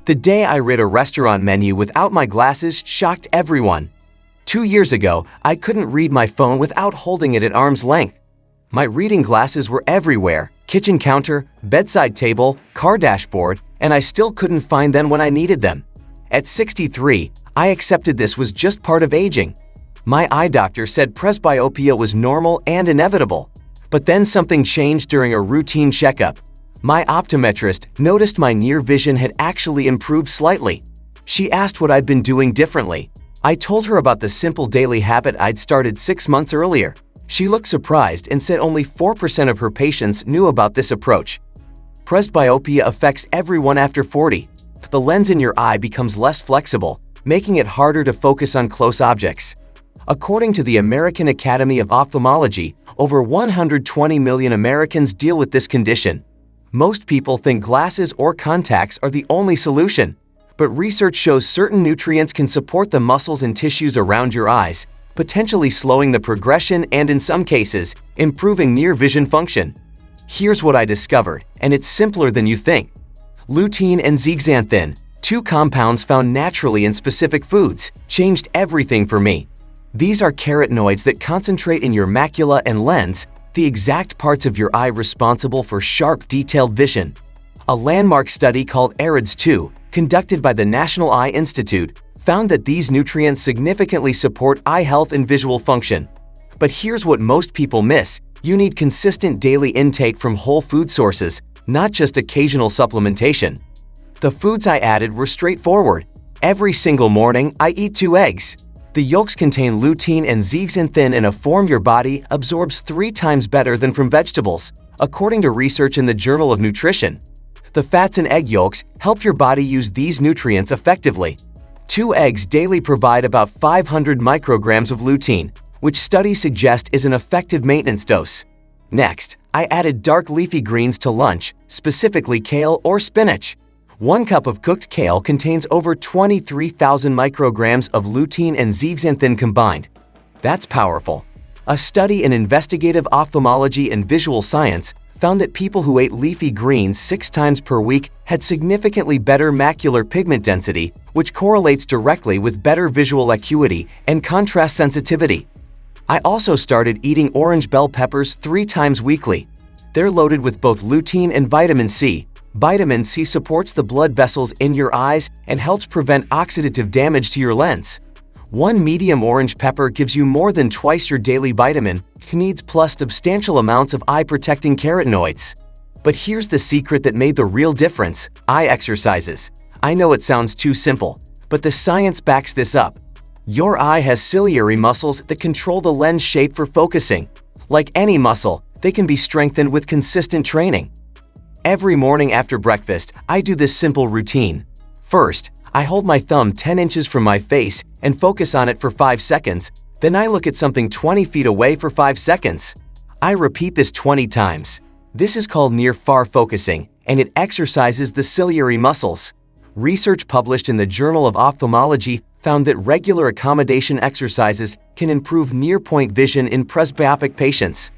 The day I read a restaurant menu without my glasses shocked everyone. 2 years ago, I couldn't read my phone without holding it at arm's length. My reading glasses were everywhere: kitchen counter, bedside table, car dashboard, and I still couldn't find them when I needed them. At 63, I accepted this was just part of aging. My eye doctor said presbyopia was normal and inevitable. But then something changed during a routine checkup. My optometrist noticed my near vision had actually improved slightly. She asked what I'd been doing differently. I told her about the simple daily habit I'd started 6 months earlier. She looked surprised and said only 4% of her patients knew about this approach. Presbyopia affects everyone after 40. The lens in your eye becomes less flexible, making it harder to focus on close objects. According to the American Academy of Ophthalmology, over 120 million Americans deal with this condition. Most people think glasses or contacts are the only solution, but research shows certain nutrients can support the muscles and tissues around your eyes, potentially slowing the progression and, in some cases, improving near vision function. Here's what I discovered, and it's simpler than you think. Lutein and zeaxanthin, 2 compounds found naturally in specific foods, changed everything for me. These are carotenoids that concentrate in your macula and lens, the exact parts of your eye responsible for sharp, detailed vision. A landmark study called AREDS2, conducted by the National Eye Institute, found that these nutrients significantly support eye health and visual function. But here's what most people miss: you need consistent daily intake from whole food sources, not just occasional supplementation. The foods I added were straightforward. Every single morning, I eat 2 eggs. The yolks contain lutein and zeaxanthin in a form your body absorbs 3 times better than from vegetables, according to research in the Journal of Nutrition. The fats in egg yolks help your body use these nutrients effectively. 2 eggs daily provide about 500 micrograms of lutein, which studies suggest is an effective maintenance dose. Next, I added dark leafy greens to lunch, specifically kale or spinach. 1 cup of cooked kale contains over 23,000 micrograms of lutein and zeaxanthin combined. That's powerful. A study in investigative ophthalmology and visual science found that people who ate leafy greens 6 times per week had significantly better macular pigment density, which correlates directly with better visual acuity and contrast sensitivity. I also started eating orange bell peppers 3 times weekly. They're loaded with both lutein and vitamin C. Vitamin C supports the blood vessels in your eyes and helps prevent oxidative damage to your lens. 1 medium orange pepper gives you more than twice your daily vitamin needs plus substantial amounts of eye-protecting carotenoids. But here's the secret that made the real difference: eye exercises. I know it sounds too simple, but the science backs this up. Your eye has ciliary muscles that control the lens shape for focusing. Like any muscle, they can be strengthened with consistent training. Every morning after breakfast, I do this simple routine. First, I hold my thumb 10 inches from my face and focus on it for 5 seconds. Then I look at something 20 feet away for 5 seconds. I repeat this 20 times. This is called near-far focusing, and it exercises the ciliary muscles. Research published in the Journal of Ophthalmology found that regular accommodation exercises can improve near-point vision in presbyopic patients.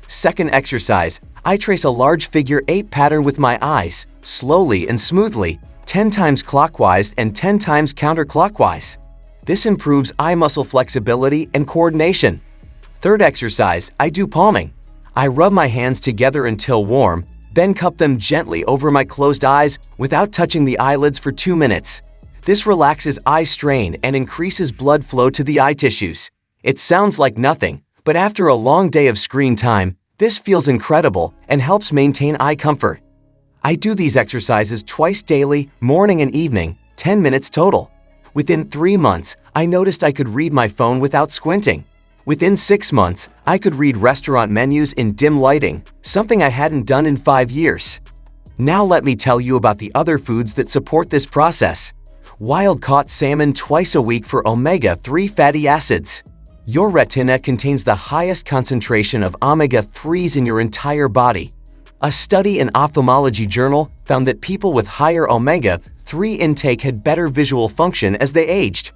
Second exercise, I trace a large figure 8 pattern with my eyes, slowly and smoothly, 10 times clockwise and 10 times counterclockwise. This improves eye muscle flexibility and coordination. Third exercise, I do palming. I rub my hands together until warm, then cup them gently over my closed eyes without touching the eyelids for 2 minutes. This relaxes eye strain and increases blood flow to the eye tissues. It sounds like nothing, but after a long day of screen time, this feels incredible and helps maintain eye comfort. I do these exercises twice daily, morning and evening, 10 minutes total. Within 3 months, I noticed I could read my phone without squinting. Within 6 months, I could read restaurant menus in dim lighting, something I hadn't done in 5 years. Now let me tell you about the other foods that support this process. Wild-caught salmon twice a week for omega-3 fatty acids. Your retina contains the highest concentration of omega-3s in your entire body. A study in Ophthalmology Journal found that people with higher omega-3 intake had better visual function as they aged.